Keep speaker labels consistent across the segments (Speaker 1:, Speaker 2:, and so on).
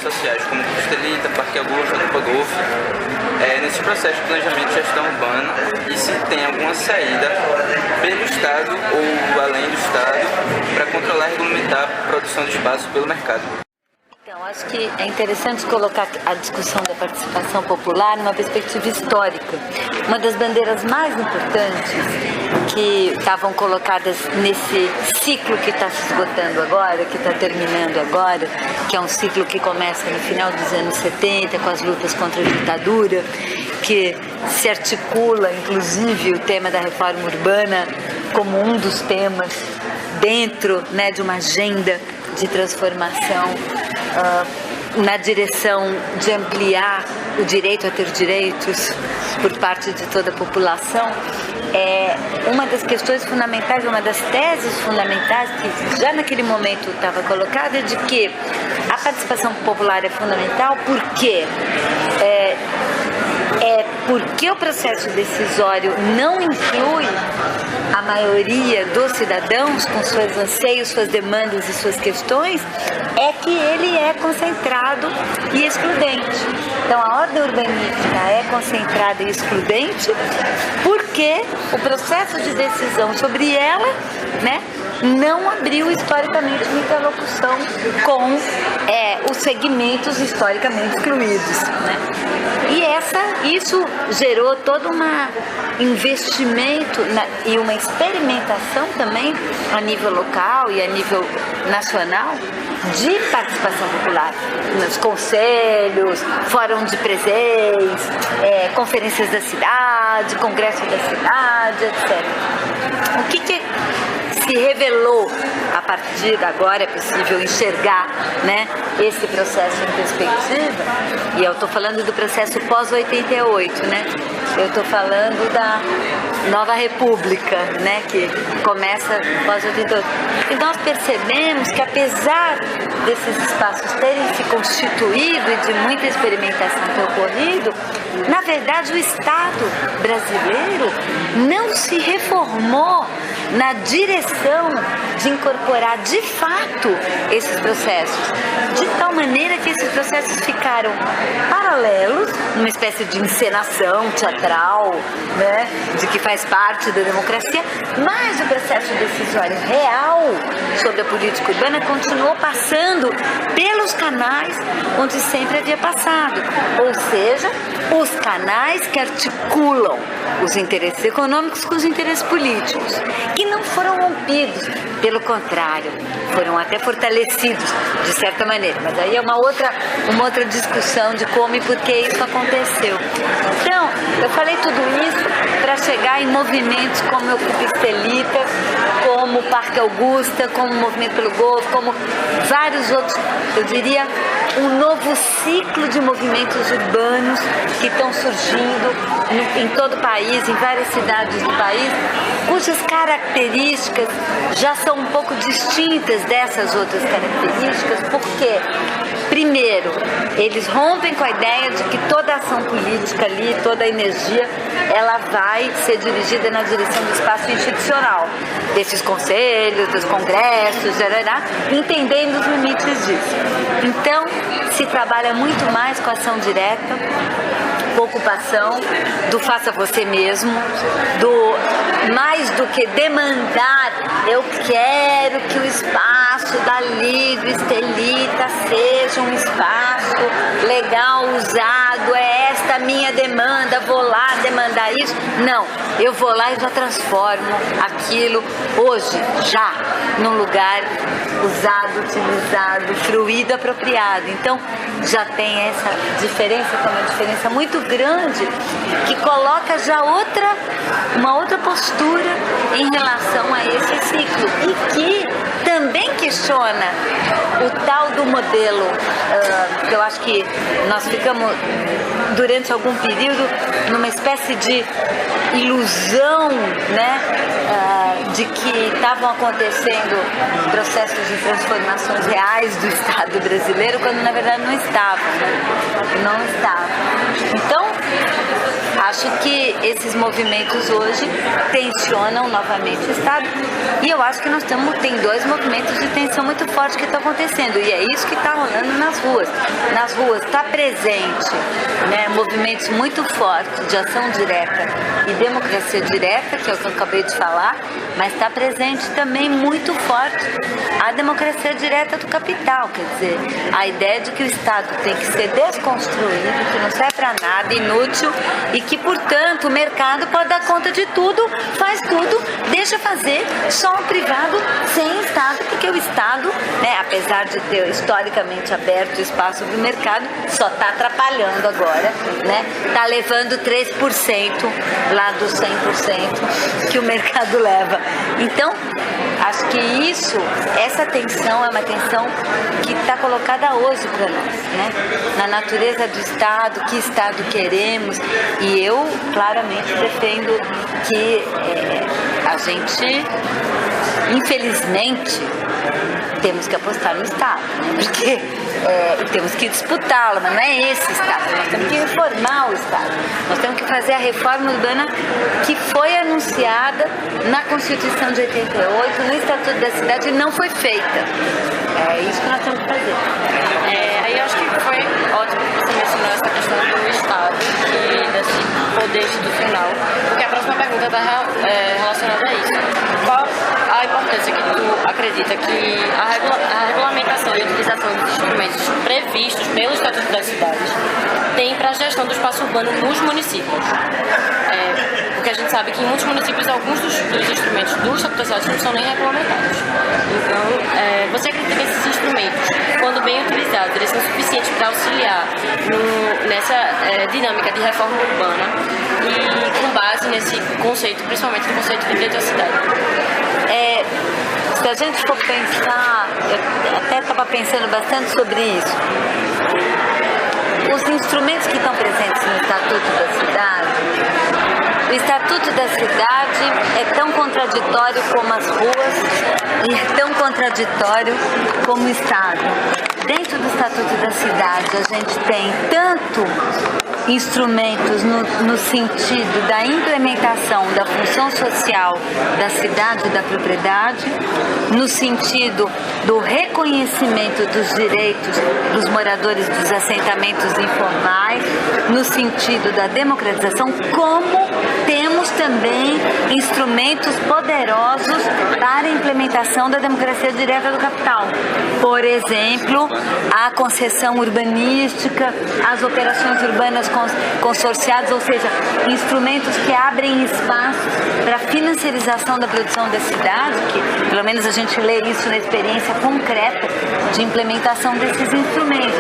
Speaker 1: cidades sociais, como Costelita, Parque Augusta, Copa Golf, nesse processo de planejamento de gestão urbana, e se tem alguma saída pelo Estado ou além do Estado para controlar e regulamentar a produção de espaço pelo mercado.
Speaker 2: Então, acho que é interessante colocar a discussão da participação popular numa perspectiva histórica. Uma das bandeiras mais importantes que estavam colocadas nesse ciclo que está se esgotando agora, que está terminando agora, que é um ciclo que começa no final dos anos 70, com as lutas contra a ditadura, que se articula, inclusive, o tema da reforma urbana como um dos temas dentro, né, de uma agenda de transformação na direção de ampliar o direito a ter direitos por parte de toda a população. É uma das questões fundamentais, uma das teses fundamentais que já naquele momento estava colocada, é de que a participação popular é fundamental porque porque o processo decisório não inclui a maioria dos cidadãos com seus anseios, suas demandas e suas questões, é que ele é concentrado e excludente. Então a ordem urbanística é concentrada e excludente porque o processo de decisão sobre ela, né, não abriu historicamente uma interlocução com os segmentos historicamente excluídos, né? E isso gerou todo um investimento e uma experimentação também a nível local e a nível nacional de participação popular, nos conselhos, fórum de presença, conferências da cidade, congresso da cidade, etc. O que se revelou a partir de agora, é possível enxergar, né, esse processo em perspectiva, e eu estou falando do processo pós-88, né? Eu estou falando da Nova República, né, que começa pós-88. E nós percebemos que, apesar desses espaços terem se constituído e de muita experimentação ter ocorrido, na verdade o Estado brasileiro não se reformou na direção de incorporar de fato esses processos, de tal maneira que esses processos ficaram paralelos, numa espécie de encenação teatral, né, de que faz parte da democracia, mas o processo decisório real sobre a política urbana continuou passando pelos canais onde sempre havia passado, ou seja, os canais que articulam os interesses econômicos com os interesses políticos, que não foram rompidos, pelo contrário, foram até fortalecidos de certa maneira, mas aí é uma outra discussão de como e por que isso aconteceu. Então, eu falei tudo isso para chegar em movimentos como o Ocupa Estelita, como o Parque Augusta, como o Movimento pelo Golfo, como vários outros, eu diria, um novo ciclo de movimentos urbanos que estão surgindo em todo o país, em várias cidades do país, cujas características já são um pouco distintas dessas outras características, porque, primeiro, eles rompem com a ideia de que toda a ação política ali, toda a energia, ela vai ser dirigida na direção do espaço institucional, desses conselhos, dos congressos, entendendo os limites disso. Então, se trabalha muito mais com a ação direta, com ocupação, do faça você mesmo, do mais do que demandar, eu quero que o espaço da Liga Estelita seja um espaço legal, usado, é esta a minha demanda, vou lá demandar isso. Não, eu vou lá e já transformo aquilo hoje, já, num lugar usado, utilizado, fruído, apropriado. Então, já tem essa diferença, que é uma diferença muito grande, que coloca já uma outra postura em relação a esse ciclo e que também questiona o tal do modelo, que eu acho que nós ficamos durante algum período numa espécie de ilusão, né, de que estavam acontecendo processos de transformações reais do Estado brasileiro, quando na verdade não estavam, né? Não estavam. Então, Acho que esses movimentos hoje tensionam novamente o Estado e eu acho que tem dois movimentos de tensão muito fortes que estão acontecendo e é isso que está rolando nas ruas. Nas ruas está presente, né, movimentos muito fortes de ação direta e democracia direta, que é o que eu acabei de falar, mas está presente também muito forte a democracia direta do capital, quer dizer, a ideia de que o Estado tem que ser desconstruído, que não serve para nada, inútil e que, portanto, o mercado pode dar conta de tudo, faz tudo, deixa fazer, só o privado sem Estado, porque o Estado, né, apesar de ter historicamente aberto o espaço do mercado, só está atrapalhando agora, né? Está levando 3% lá dos 100% que o mercado leva. Então, acho que essa tensão é uma tensão que está colocada hoje para nós, né? Na natureza do Estado, que Estado queremos, e eu claramente defendo que a gente, infelizmente, temos que apostar no Estado, né? Porque temos que disputá-lo, mas não é esse Estado, nós temos que reformar o Estado, nós temos que fazer a reforma urbana que foi anunciada na Constituição de 88, no Estatuto da Cidade, e não foi feita. É isso que nós temos que fazer.
Speaker 3: Aí eu acho que foi ótimo que você mencionou essa questão do Estado e desse poder institucional, porque a próxima pergunta está relacionada a isso. Qual a importância que tu acredita que a regulamentação e a utilização dos instrumentos previstos pelo Estatuto das Cidades tem para a gestão do espaço urbano nos municípios? Porque a gente sabe que em muitos municípios alguns dos instrumentos do Estatuto das Cidades não são nem regulamentados. Então, você acredita que esses instrumentos, quando bem utilizados, eles são suficientes para auxiliar nessa dinâmica de reforma urbana e com base nesse conceito, principalmente no conceito de direito à cidade?
Speaker 2: Se a gente for pensar, eu até estava pensando bastante sobre isso, os instrumentos que estão presentes no Estatuto da Cidade, o Estatuto da Cidade é tão contraditório como as ruas e é tão contraditório como o Estado. Dentro do Estatuto da Cidade, a gente tem tanto instrumentos no sentido da implementação da função social da cidade e da propriedade, no sentido do reconhecimento dos direitos dos moradores dos assentamentos informais, no sentido da democratização, como temos também instrumentos poderosos para a implementação da democracia direta do capital. Por exemplo, a concessão urbanística, as operações urbanas consorciadas, ou seja, instrumentos que abrem espaço para a financiarização da produção da cidade, que pelo menos a gente lê isso na experiência concreta de implementação desses instrumentos.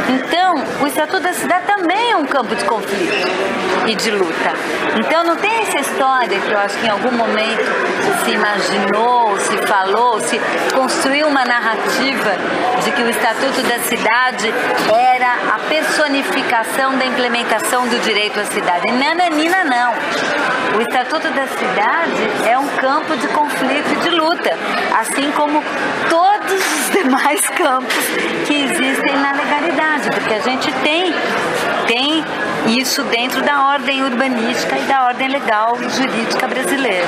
Speaker 2: Então, o Estatuto da Cidade também é um campo de conflito e de luta. Então, não tem essa história que eu acho que em algum momento se imaginou, se falou, se construiu uma narrativa de que o Estatuto da Cidade era a personificação da implementação do direito à cidade. Nananina, não. O Estatuto da Cidade é um campo de conflito e de luta, assim como todos os demais campos que existem na legalidade, porque a gente tem isso dentro da ordem urbanística e da ordem legal e jurídica brasileira.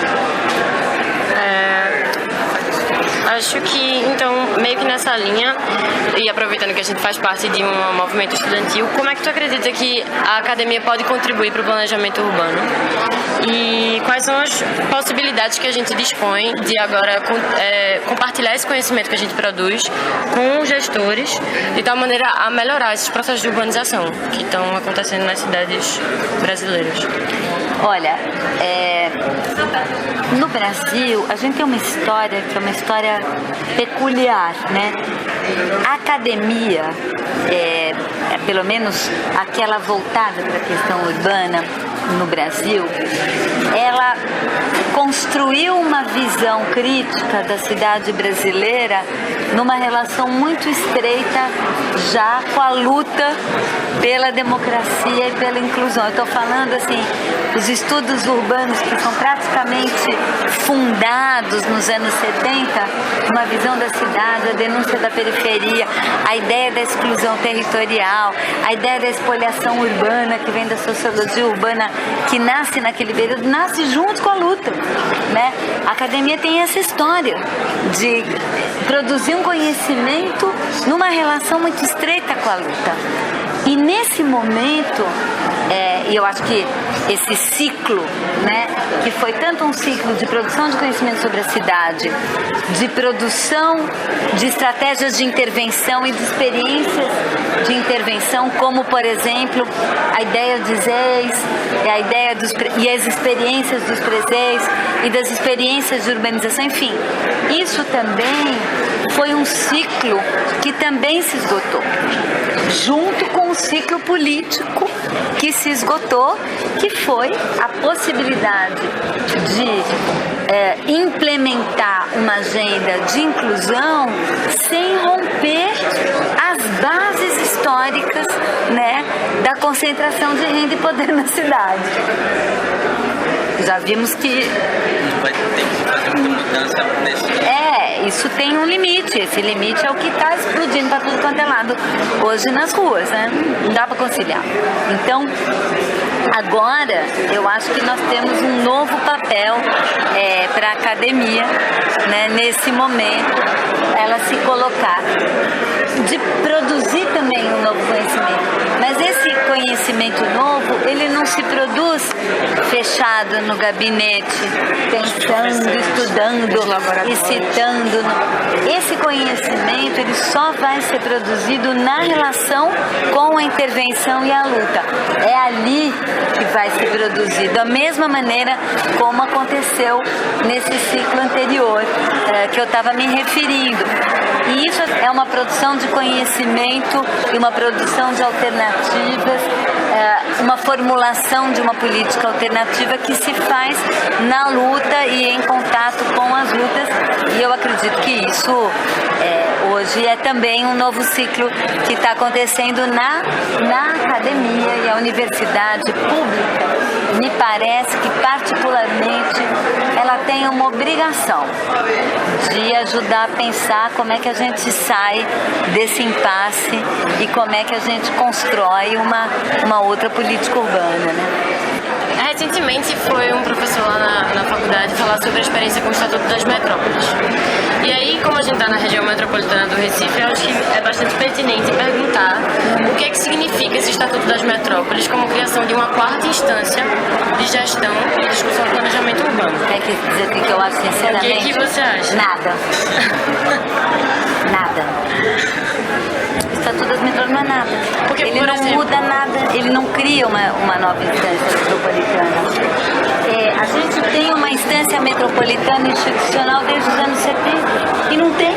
Speaker 3: Acho que, então, meio que nessa linha, e aproveitando que a gente faz parte de um movimento estudantil, como é que tu acredita que a academia pode contribuir para o planejamento urbano? E quais são as possibilidades que a gente dispõe de agora compartilhar esse conhecimento que a gente produz com os gestores, de tal maneira a melhorar esses processos de urbanização que estão acontecendo nas cidades brasileiras?
Speaker 2: Olha, no Brasil, a gente tem uma história que é uma história peculiar, né? A academia, pelo menos aquela voltada para a questão urbana no Brasil, ela construiu uma visão crítica da cidade brasileira numa relação muito estreita já com a luta pela democracia e pela inclusão. Eu estou falando assim, os estudos urbanos que são praticamente fundados nos anos 70, uma visão da cidade, a denúncia da periferia, a ideia da exclusão territorial, a ideia da espoliação urbana que vem da sociologia urbana, que nasce naquele período, nasce junto com a luta, né? A academia tem essa história de produzir um conhecimento numa relação muito estreita com a luta. E nesse momento, e eu acho que esse ciclo, né, que foi tanto um ciclo de produção de conhecimento sobre a cidade, de produção de estratégias de intervenção e de experiências de intervenção, como, por exemplo, a ideia de ZEIs, a ideia e as experiências dos preseios e das experiências de urbanização, enfim, isso também foi um ciclo que também se esgotou, junto com o ciclo político que se esgotou, que foi a possibilidade de implementar uma agenda de inclusão sem romper as bases históricas, né, da concentração de renda e poder na cidade. Já vimos que
Speaker 1: vai ter que fazer muita mudança nesse.
Speaker 2: Isso tem um limite. Esse limite é o que está explodindo para tudo quanto é lado hoje nas ruas, né? Não dá para conciliar. Então, agora, eu acho que nós temos um novo papel para a academia, né? Nesse momento, ela se colocar, de produzir também um novo conhecimento. Mas esse conhecimento novo, ele não se produz fechado no gabinete, pensando, estudando e citando. Esse conhecimento, ele só vai ser produzido na relação com a intervenção e a luta. É ali que vai ser produzido, da mesma maneira como aconteceu nesse ciclo anterior que eu estava me referindo. E isso é uma produção de conhecimento e uma produção de alternativas, uma formulação de uma política alternativa que se faz na luta e em contato com as lutas. E eu acredito que isso hoje é também um novo ciclo que está acontecendo na academia e a universidade pública. Me parece que, particularmente, ela tem uma obrigação de ajudar a pensar como é que a gente sai desse impasse e como é que a gente constrói uma outra política urbana, né?
Speaker 3: Recentemente foi um professor lá na faculdade falar sobre a experiência com o Estatuto das Metrópoles. E aí, como a gente está na região metropolitana do Recife, eu acho que é bastante pertinente perguntar o que significa esse Estatuto das Metrópoles como criação de uma quarta instância de gestão e discussão do planejamento urbano.
Speaker 2: Quer dizer o que eu acho, sinceramente?
Speaker 3: O que você acha?
Speaker 2: Nada. Nada. O Estatuto das Metrópoles não é nada.
Speaker 3: Porque,
Speaker 2: ele não muda nada, ele não cria uma nova instância metropolitana. A gente tem uma instância metropolitana institucional desde os anos 70 e não tem.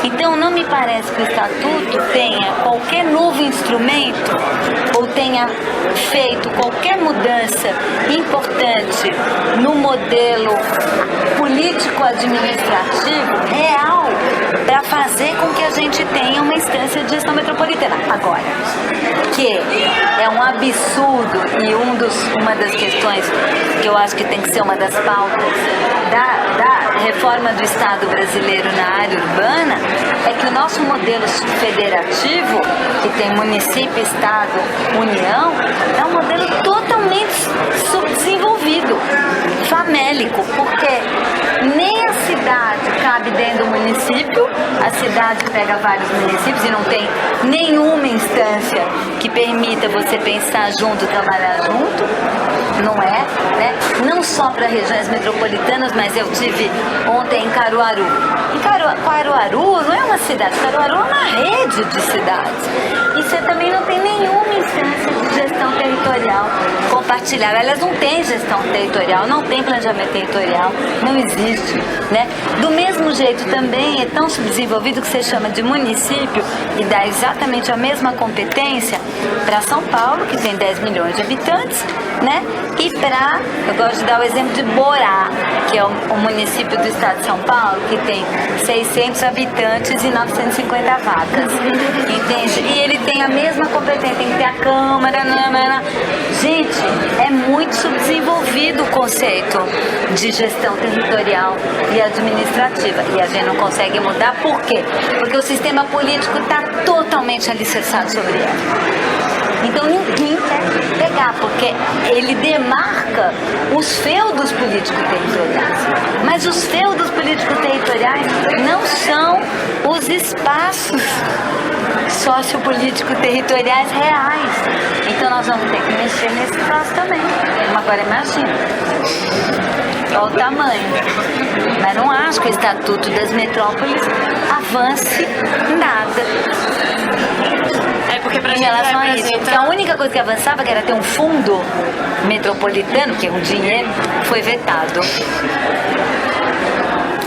Speaker 2: Então não me parece que o Estatuto tenha qualquer novo instrumento ou tenha feito qualquer mudança importante no modelo político-administrativo real para fazer com que a gente tenha uma instância de gestão metropolitana. Agora, que é um absurdo e uma das questões que eu acho que tem que ser uma das pautas da reforma do Estado brasileiro na área urbana, é que o nosso modelo federativo, que tem município, Estado, União, é um modelo totalmente subdesenvolvido, famélico, porque nem a cidade cabe dentro do município, a cidade pega vários municípios e não tem nenhuma instância que permita você pensar junto, trabalhar junto, não é, né? Não só para regiões metropolitanas, mas eu tive ontem em Caruaru. E Caruaru não é uma cidade, Caruaru é uma rede de cidades. E você também não tem nenhuma instância de gestão territorial compartilhada. Aliás, não tem gestão territorial, não tem planejamento territorial, não existe, né? Do mesmo jeito também é tão subdesenvolvido que você chama de município e dá exatamente a mesma competência para São Paulo, que tem 10 milhões de habitantes, né? E eu gosto de dar o exemplo de Borá, que é o município do estado de São Paulo, que tem 600 habitantes e 950 vacas, entende? E ele tem a mesma competência, tem que ter a Câmara, Gente, é muito subdesenvolvido o conceito de gestão territorial e administrativa. E a gente não consegue mudar, por quê? Porque o sistema político está totalmente alicerçado sobre ela. Então ninguém quer pegar, porque ele demarca os feudos político-territoriais. Mas os feudos político-territoriais não são os espaços sociopolítico-territoriais reais. Então nós vamos ter que mexer nesse troço também. Agora imagina, olha o tamanho. Mas não acho que o Estatuto das Metrópoles avance nada.
Speaker 3: Porque pra
Speaker 2: em relação a isso, porque a única coisa que avançava, que era ter um fundo metropolitano, que é um dinheiro, foi vetado.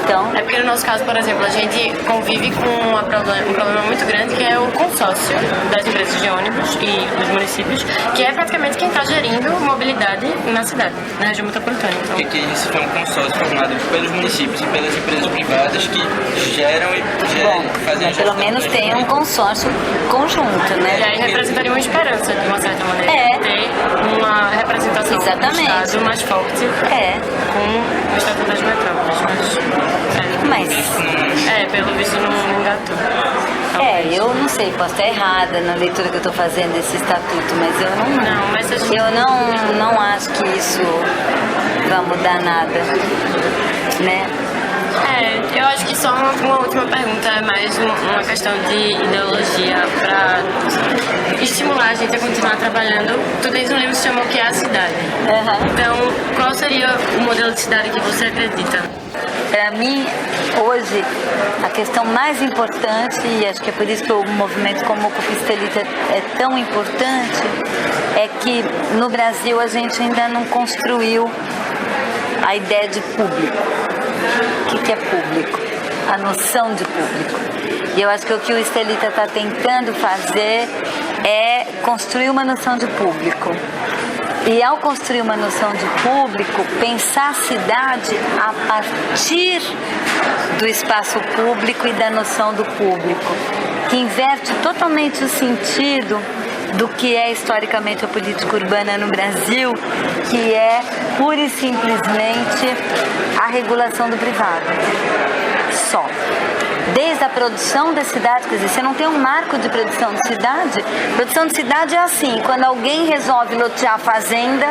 Speaker 2: Então,
Speaker 3: é porque no nosso caso, por exemplo, a gente convive com um problema muito grande, que é o consórcio das empresas de ônibus e dos municípios, que é praticamente quem está gerindo mobilidade na cidade, na região metropolitana. Então,
Speaker 1: porque isso foi um consórcio formado pelos municípios e pelas empresas privadas que geram e fazem a
Speaker 2: pelo menos tem um consórcio conjunto, né?
Speaker 3: E aí representaria uma esperança, de uma certa maneira, ter uma representação do Estado mais forte com o Estatuto das Metrópoles.
Speaker 2: Mas
Speaker 3: pelo visto não engatou.
Speaker 2: Eu não sei, posso estar errada na leitura que eu estou fazendo desse estatuto, mas eu não acho que isso vai mudar nada, né?
Speaker 3: Eu acho que só uma última pergunta, é mais uma questão de ideologia para estimular a gente a continuar trabalhando. Tu tens um livro que se chama O que é a Cidade. Então, qual seria o modelo de cidade que você acredita?
Speaker 2: Para mim, hoje, a questão mais importante, e acho que é por isso que o movimento como Ocupa Estelita é tão importante, é que no Brasil a gente ainda não construiu a ideia de público. O que é público? A noção de público. E eu acho que o que o Estelita está tentando fazer é construir uma noção de público. E ao construir uma noção de público, pensar a cidade a partir do espaço público e da noção do público, que inverte totalmente o sentido do que é historicamente a política urbana no Brasil, que é pura e simplesmente a regulação do privado. Só. Desde a produção da cidade, quer dizer, você não tem um marco de produção de cidade. Produção de cidade é assim, quando alguém resolve lotear a fazenda,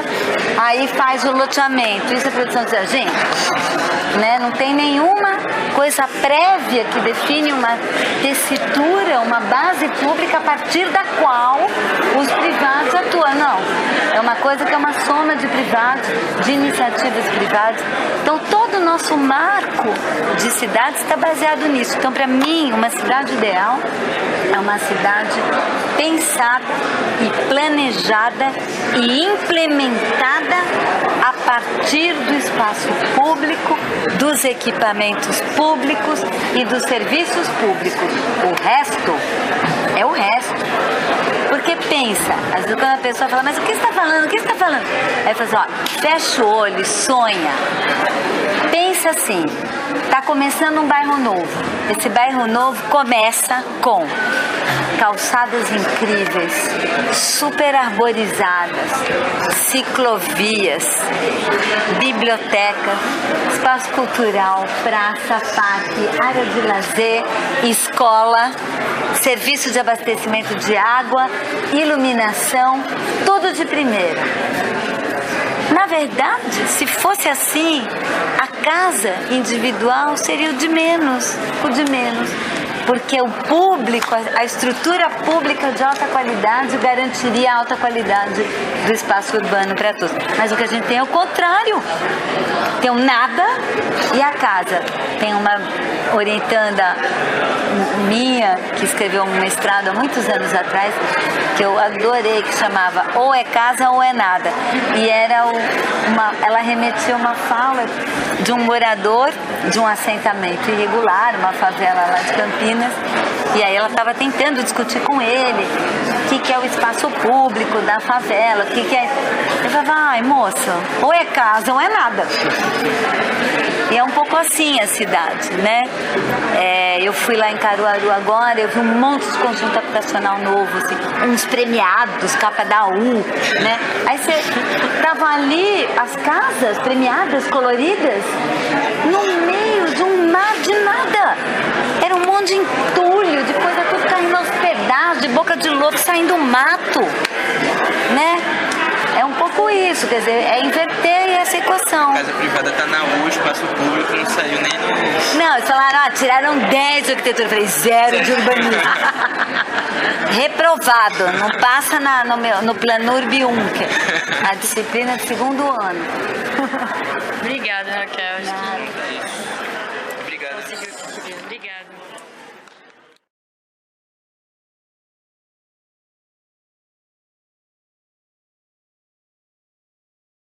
Speaker 2: aí faz o loteamento. Isso é produção de cidade. Gente, né, não tem nenhuma coisa prévia que define uma tessitura, uma base pública a partir da qual os privados atuam. Não, é uma coisa que é uma soma de privados, de iniciativas privadas. Então, todo o nosso marco de cidade está baseado nisso. Então, para mim, uma cidade ideal é uma cidade pensada e planejada e implementada a partir do espaço público, dos equipamentos públicos e dos serviços públicos. O resto é o resto. Porque pensa, às vezes quando a pessoa fala, mas o que você está falando? O que você está falando? Aí fala assim, fecha o olho e sonha. Pensa assim, está começando um bairro novo. Esse bairro novo começa com calçadas incríveis, super arborizadas, ciclovias, biblioteca, espaço cultural, praça, parque, área de lazer, escola, serviço de abastecimento de água, iluminação, tudo de primeira. Na verdade, se fosse assim, a casa individual seria o de menos, porque o público, a estrutura pública de alta qualidade garantiria a alta qualidade do espaço urbano para todos. Mas o que a gente tem é o contrário, tem um nada e a casa tem uma orientanda minha, que escreveu um mestrado há muitos anos atrás, que eu adorei, que chamava Ou é Casa ou é Nada. E era ela remetia uma fala de um morador de um assentamento irregular, uma favela lá de Campinas, e aí ela estava tentando discutir com ele o que é o espaço público da favela, o que é... Eu falava, ai moça, ou é casa ou é nada. E é um pouco assim a cidade, né? Eu fui lá em Caruaru agora, eu vi um monte de conjunto habitacional novo, assim, uns premiados, capa da U, né? Aí você tava ali, as casas premiadas, coloridas, no meio de um mar de nada. Era um monte de entulho, de coisa tudo caindo aos pedaços, de boca de lobo saindo mato, né? É um pouco isso, quer dizer, é inverter essa equação.
Speaker 1: A casa privada está na U, o espaço público não saiu nem no...
Speaker 2: Não, eles falaram, tiraram 10 de arquitetura. Eu falei, 0 de urbanismo. Reprovado, não passa no Planurb 1, que é a disciplina de segundo ano.
Speaker 3: Obrigada, Raquel.